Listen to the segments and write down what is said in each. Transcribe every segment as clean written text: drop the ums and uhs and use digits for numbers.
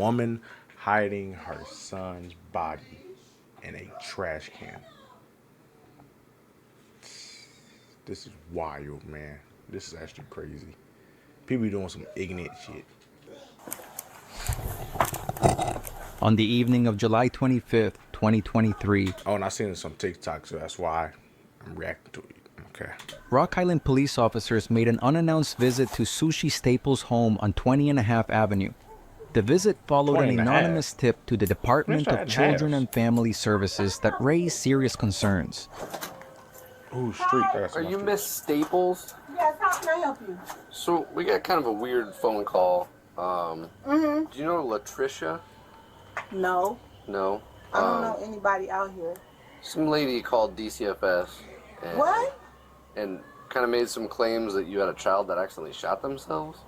Woman hiding her son's body in a trash can. This is wild, man. This is actually crazy. People be doing some ignorant shit. On the evening of July 25th, 2023, Oh, and I seen some TikTok, so that's why I'm reacting to it. Okay. Rock Island police officers made an unannounced visit to Sushi Staples' home on 20 and a half Avenue. The visit followed 20 an and a anonymous half. tip to the Department That's of not Children halves. and Family Services that raised serious concerns. Ooh, street. That's Are my you street. Miss Staples? Yes, how can I help you? So we got kind of a weird phone call. Do you know Latricia? No, No. I don't know anybody out here. Some lady called DCFS. And, What? And kind of made some claims that you had a child that accidentally shot themselves.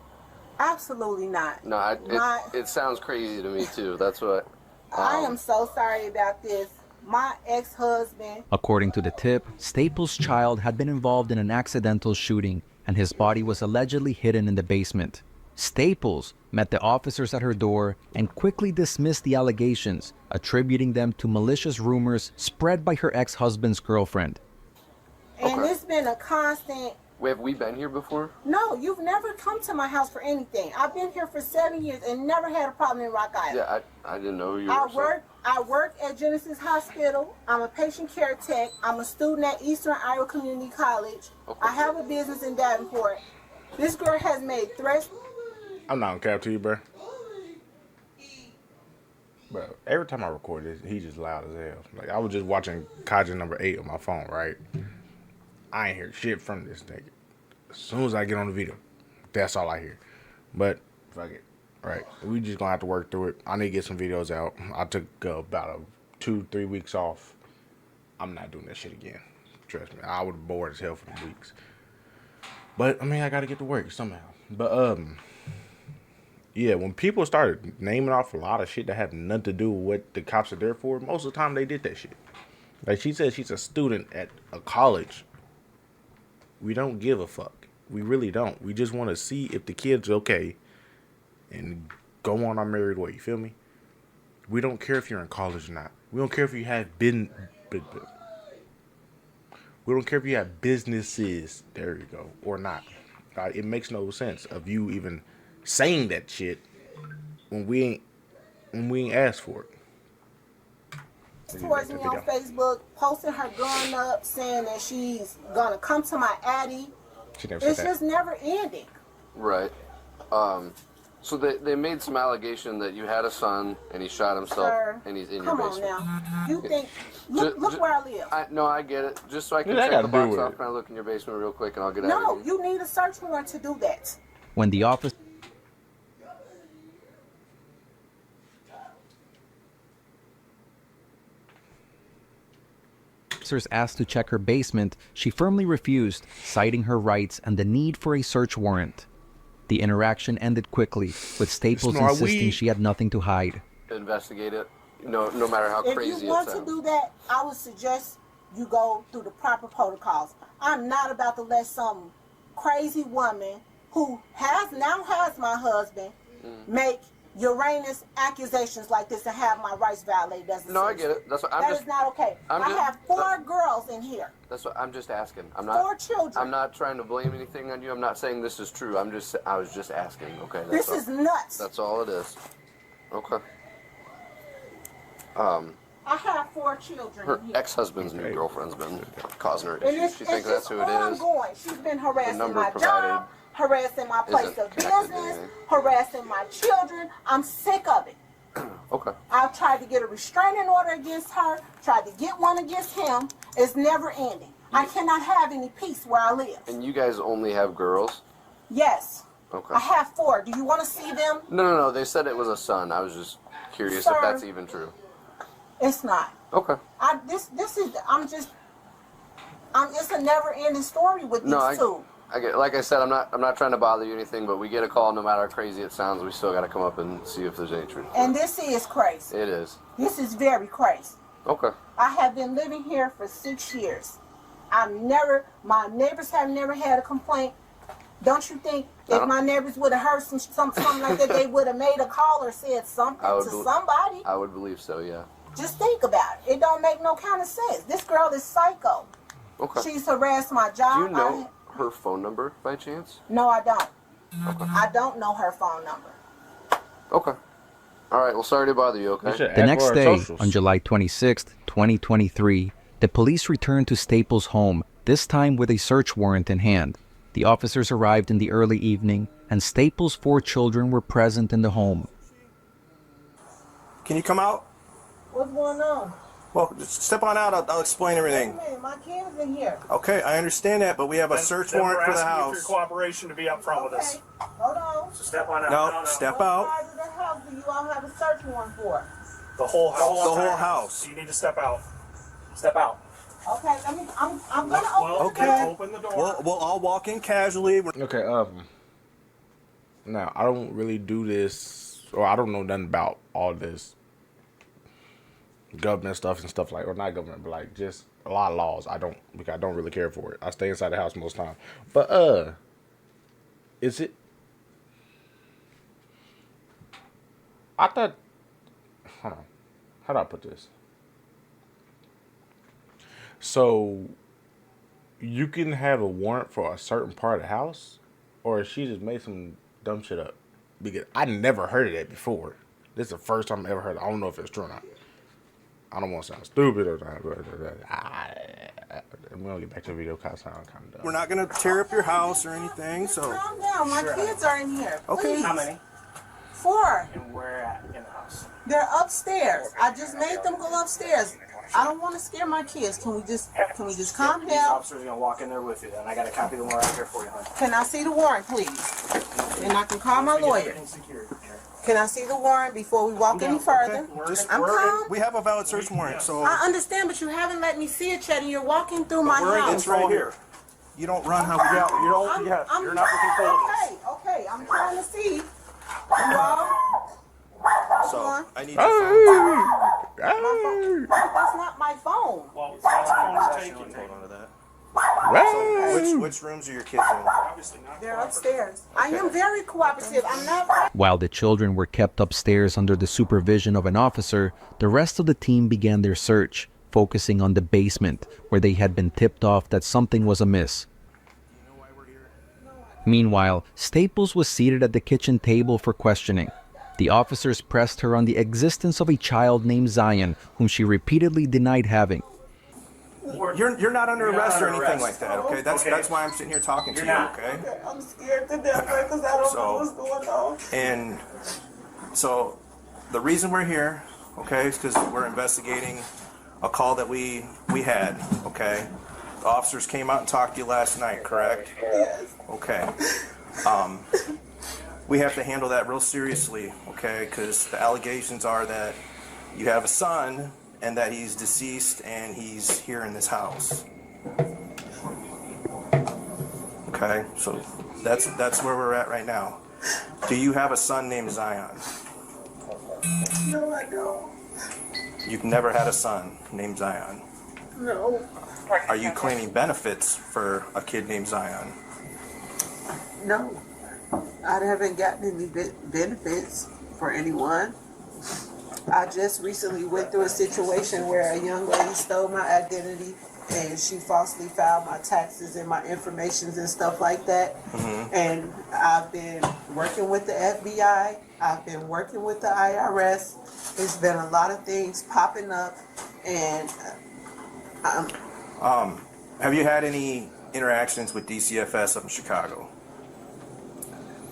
Absolutely not. No, it sounds crazy to me too. That's what. I am so sorry about this. My ex-husband. According to the tip, Staples' child had been involved in an accidental shooting, and his body was allegedly hidden in the basement. Staples met the officers at her door and quickly dismissed the allegations, attributing them to malicious rumors spread by her ex-husband's girlfriend. And Okay. it's been a constant. Wait, have we been here before? No, you've never come to my house for anything. I've been here for 7 years and never had a problem in Rock Island. Yeah, I didn't know who you were. I work at Genesis Hospital. I'm a patient care tech. I'm a student at Eastern Iowa Community College. Okay. I have a business in Davenport. This girl has made threats. I'm not gonna cap to you, bro. Bro, every time I record this, he's just loud as hell. Like, I was just watching Kaja number 8 on my phone, right? I ain't hear shit from this nigga. As soon as I get on the video, that's all I hear. But, fuck it. Right. We just gonna have to work through it. I need to get some videos out. I took about 2-3 weeks off. I'm not doing that shit again. Trust me. I would have bored as hell for the weeks. But, I mean, I gotta get to work somehow. But, yeah, when people started naming off a lot of shit that had nothing to do with what the cops are there for, most of the time they did that shit. Like, she said she's a student at a college. We don't give a fuck. We really don't. We just want to see if the kid's okay and go on our merry way. You feel me? We don't care if you're in college or not. We don't care if you have we don't care if you have businesses. There you go. Or not. It makes no sense of you even saying that shit when we ain't asked for it. Towards me on Facebook, posting her gun up, saying that she's gonna come to my addy. She never said It's that. just never ending. Right. So they made some allegation that you had a son and he shot himself Sir, and he's in your come on basement. now. You think? Look where I live. No, I get it. Just so I can What does that check the gotta do box with off, it? can I look in your basement real quick and I'll get out No, of here? you need a search warrant to do that. When the officers asked to check her basement, she firmly refused, citing her rights and the need for a search warrant. The interaction ended quickly, with Staples Snort insisting weed. she had nothing to hide. Investigate it. No matter how If crazy you want it to sounds. do that, I would suggest you go through the proper protocols. I'm not about to let some crazy woman who has my husband make Uranus accusations like this and have my rights violated as a No, I citizen. get it. That's what That is not okay. I have 4 girls in here. That's what I'm just asking. 4 children. I'm not trying to blame anything on you. I'm not saying this is true. I was just asking. Okay. That's This all. is nuts. That's all it is. Okay. I have 4 children Her in here. ex-husband's new girlfriend's been causing her And issues. She thinks that's who it is. ongoing. She's been harassing number my provided job, harassing my place isn't of connected to business, anything. harassing my children. I'm sick of it. Okay. I've tried to get a restraining order against her, tried to get one against him. It's never ending. I cannot have any peace where I live. And you guys only have girls? Yes. Okay. I have 4. Do you want to see them? No. They said it was a son. I was just curious Sir. if that's even true. It's not. Okay. It's a never ending story with these two. I get. Like I said, I'm not trying to bother you or anything, but we get a call. No matter how crazy it sounds, we still got to come up and see if there's any truth. And this is crazy. It is. This is very crazy. Okay. I have been living here for 6 years. My neighbors have never had a complaint. Don't you think if my neighbors would have heard something like that, they would have made a call or said something to somebody? I would believe so, yeah. Just think about it. It don't make no kind of sense. This girl is psycho. Okay. She's harassed my job. Do you know her phone number by chance? No, I don't. Okay. I don't know her phone number. Okay. All right. Well, sorry to bother you, okay? The next day, on July 26, 2023, the police returned to Staples' home, this time with a search warrant in hand. The officers arrived in the early evening, and Staples' 4 children were present in the home. Can you come out? What's going on? Well, just step on out. I'll explain everything. Wait a minute, my kids in here. Okay, I understand that, but we have a search warrant for the house. We're asking you for your cooperation to be up front with us. Hold on. So step on out. No, step out. What part of the house do you all have a search warrant for? The whole house. The whole house. You need to step out. Step out. Okay, I'm gonna open Okay. Open the door. We'll all walk in casually. Okay, now I don't really do this, or I don't know nothing about all this government stuff and stuff like, or not government, but like just a lot of laws. I don't really care for it. I stay inside the house most of the time. But is it? I thought. Hold on. How do I put this? So, you can have a warrant for a certain part of the house, or she just made some dumb shit up? Because I never heard of that before. This is the first time I ever heard it. I don't know if it's true or not. I don't want to sound stupid or not. I'm going to get back to the video because I sound kind of dumb. We're not going to tear up your house or anything, so... Calm down. My kids are in here. Okay. Please. How many? 4. And where at in the house? They're upstairs. I just made them go upstairs. I don't want to scare my kids. Can we just calm These down? officers are going to walk in there with you, and I got a copy of the warrant out here for you, honey. Can I see the warrant, please? And I can call my lawyer. Can I see the warrant before we walk any further? I'm calm. We have a valid search warrant, so... I understand, but you haven't let me see it yet, and you're walking through my house. It's right here. You don't run how we go. You're not looking for Okay, I'm trying to see. You all? So, I need your phone. That's not my phone. Well, that's phone taken. Hold on to that. Right. Which rooms are your kids in? Obviously not. They're upstairs. I am very cooperative. I'm not... While the children were kept upstairs under the supervision of an officer, the rest of the team began their search, focusing on the basement, where they had been tipped off that something was amiss. Meanwhile, Staples was seated at the kitchen table for questioning. The officers pressed her on the existence of a child named Zion, whom she repeatedly denied having. You're not under arrest or anything like that, okay? That's why I'm sitting here talking to you, okay? I'm scared to death because I don't know what's going on. And so the reason we're here, okay, is because we're investigating a call that we had, okay? The officers came out and talked to you last night, correct? Yes. Okay. We have to handle that real seriously, okay? Because the allegations are that you have a son and that he's deceased and he's here in this house. Okay, so that's where we're at right now. Do you have a son named Zion? No, I don't. You've never had a son named Zion. No. Are you claiming benefits for a kid named Zion? No. I haven't gotten any benefits for anyone. I just recently went through a situation where a young lady stole my identity and she falsely filed my taxes and my informations and stuff like that. Mm-hmm. And I've been working with the FBI. I've been working with the IRS. There's been a lot of things popping up, and have you had any interactions with DCFS up in Chicago?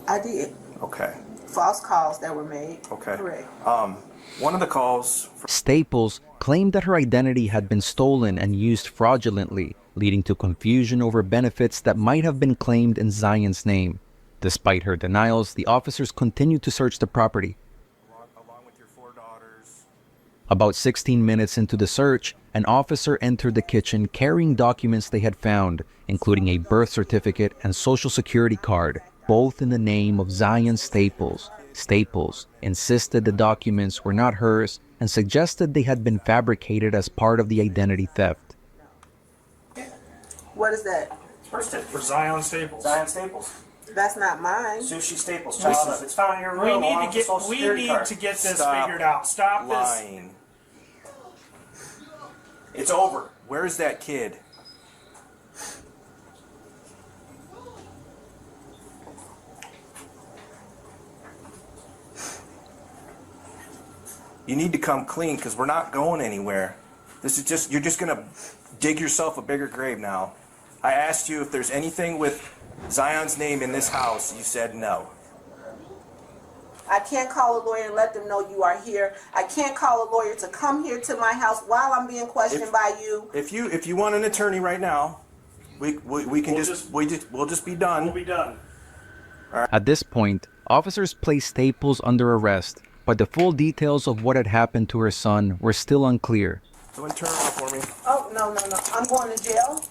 I did. Okay. False calls that were made. Okay. Correct. One of the calls... Staples claimed that her identity had been stolen and used fraudulently, leading to confusion over benefits that might have been claimed in Zion's name. Despite her denials, the officers continued to search the property. Along with your 4 daughters. About 16 minutes into the search, an officer entered the kitchen carrying documents they had found, including a birth certificate and social security card, both in the name of Zion Staples. Staples insisted the documents were not hers and suggested they had been fabricated as part of the identity theft. What is that? First tip for Zion Staples. Zion Staples. That's not mine. Sushi Staples child. If it's found in your room, We along need with to the Social Security card. get this Stop figured out. Stop this. lying. It's over. Where's that kid? You need to come clean because we're not going anywhere. This is just, you're just going to dig yourself a bigger grave now. I asked you if there's anything with Zion's name in this house. You said no. I can't call a lawyer and let them know you are here. I can't call a lawyer to come here to my house while I'm being questioned by you. If you want an attorney right now, we can we'll just be done. We'll be done. At this point, officers placed Staples under arrest, but the full details of what had happened to her son were still unclear. Go and turn around for me. Oh, no. I'm going to jail?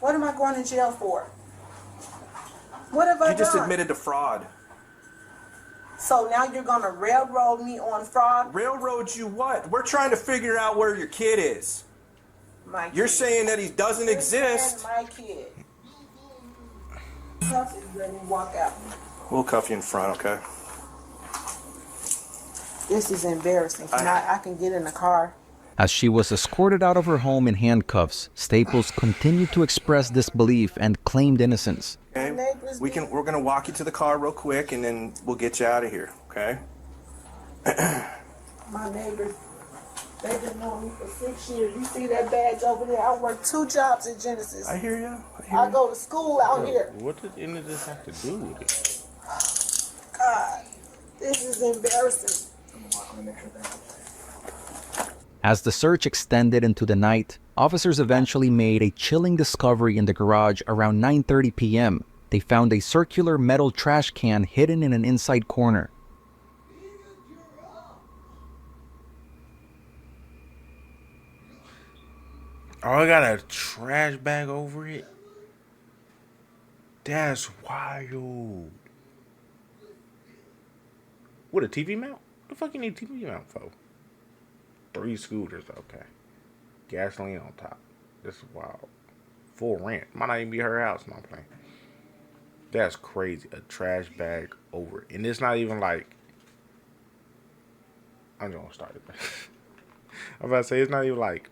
What am I going to jail for? What have I done? You just admitted to fraud. So now you're going to railroad me on fraud? Railroad you what? We're trying to figure out where your kid is. My You're kid. saying that he doesn't This exist. man, my kid. Cuff it, let me walk out. We'll cuff you in front, okay? This is embarrassing. I can get in the car. As she was escorted out of her home in handcuffs, Staples continued to express disbelief and claimed innocence. Okay? We're gonna walk you to the car real quick and then we'll get you out of here, okay? My neighbors, they've been knowing me for 6 years. You see that badge over there? I work 2 jobs at Genesis. I hear you. I go to school out here. What does any of this have to do with it? God, this is embarrassing. As the search extended into the night, officers eventually made a chilling discovery in the garage around 9:30 p.m. They found a circular metal trash can hidden in an inside corner. Oh, I got a trash bag over it? That's wild. What, a TV mount? What the fuck you need a TV mount for? 3 scooters, okay. Gasoline on top. This is wild. Full rent. Might not even be her house, no, I'm playing. That's crazy. A trash bag over it. And it's not even like... I'm just gonna start it. I'm about to say, it's not even like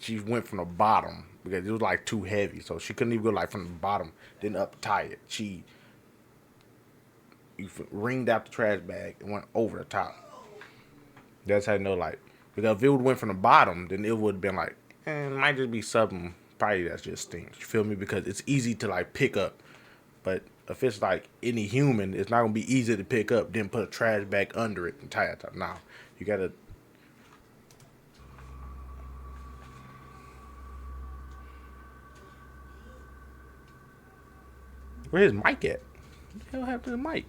she went from the bottom because it was like too heavy. So she couldn't even go like from the bottom, then up tie it. She ringed out the trash bag and went over the top. That's how you know, like, because if it would went from the bottom, then it would have been like, it might just be something probably that's just stinks. You feel me? Because it's easy to like pick up. But if it's like any human, it's not gonna be easy to pick up. Then put a trash bag under it and tie it up. Now you gotta. Where's his mic at? What the hell happened to the mic?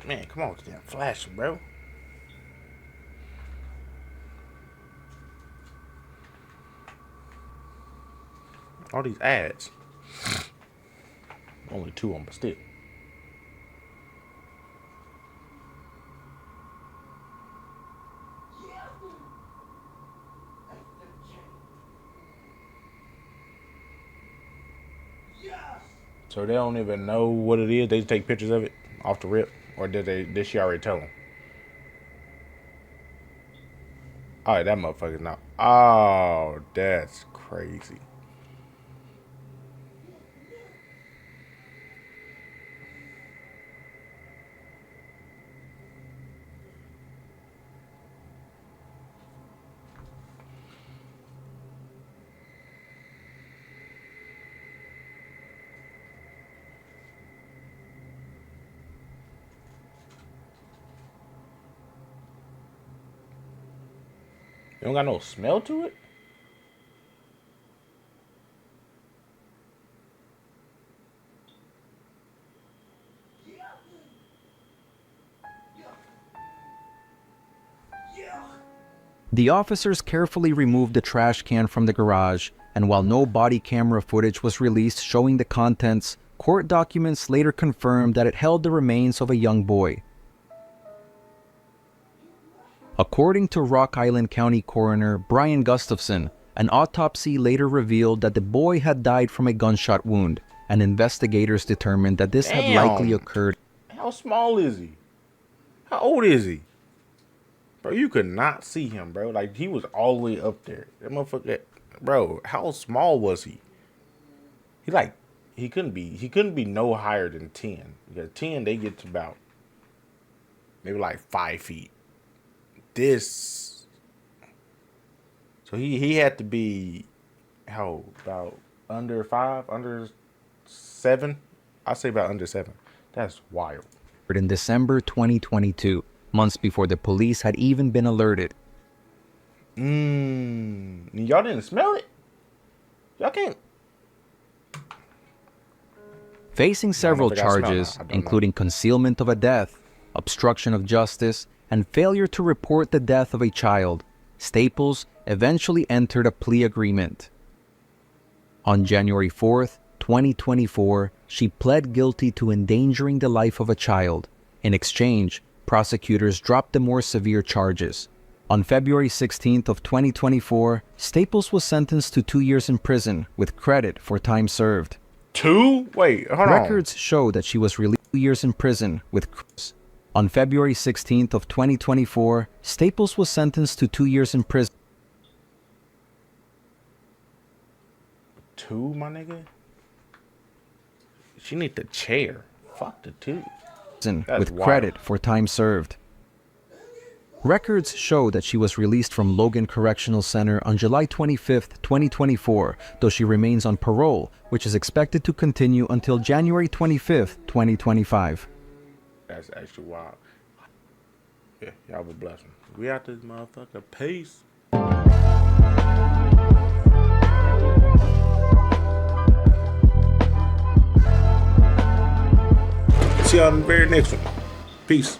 Man, come on with the damn flash, bro. All these ads. Only 2 of them, but still. So they don't even know what it is. They just take pictures of it off the rip, or did she already tell them? Oh, that motherfucker's not. Oh, that's crazy. You don't got no smell to it? The officers carefully removed the trash can from the garage, and while no body camera footage was released showing the contents, court documents later confirmed that it held the remains of a young boy. According to Rock Island County Coroner Brian Gustafson, An autopsy later revealed that the boy had died from a gunshot wound, and investigators determined that this had likely Damn. occurred. How small is he? How old is he? Bro, you could not see him, bro. Like, he was all the way up there. That motherfucker, bro, how small was he? He couldn't be no higher than 10. Because 10, they get to about maybe like 5 feet. So he had to be, how, about under 5, under 7? I say about under 7. That's wild. In December 2022, months before the police had even been alerted. Y'all didn't smell it? Y'all can't. Facing several think I smell charges, that. I don't know. including concealment of a death, obstruction of justice, and failure to report the death of a child, Staples eventually entered a plea agreement. On January 4th, 2024, she pled guilty to endangering the life of a child. In exchange, prosecutors dropped the more severe charges. On February 16th of 2024, Staples was sentenced to 2 years in prison with credit for time served. 2? Wait, hold on. Records show that she was released 2 years in prison with On February 16th of 2024, Staples was sentenced to 2 years in prison. 2, my nigga? She need the chair. Fuck the 2. With wild. credit for time served. Records show that she was released from Logan Correctional Center on July 25th, 2024, though she remains on parole, which is expected to continue until January 25th, 2025. That's actually wild. Yeah, y'all have a blessing. We out this motherfucker. Peace. See y'all in the very next one. Peace.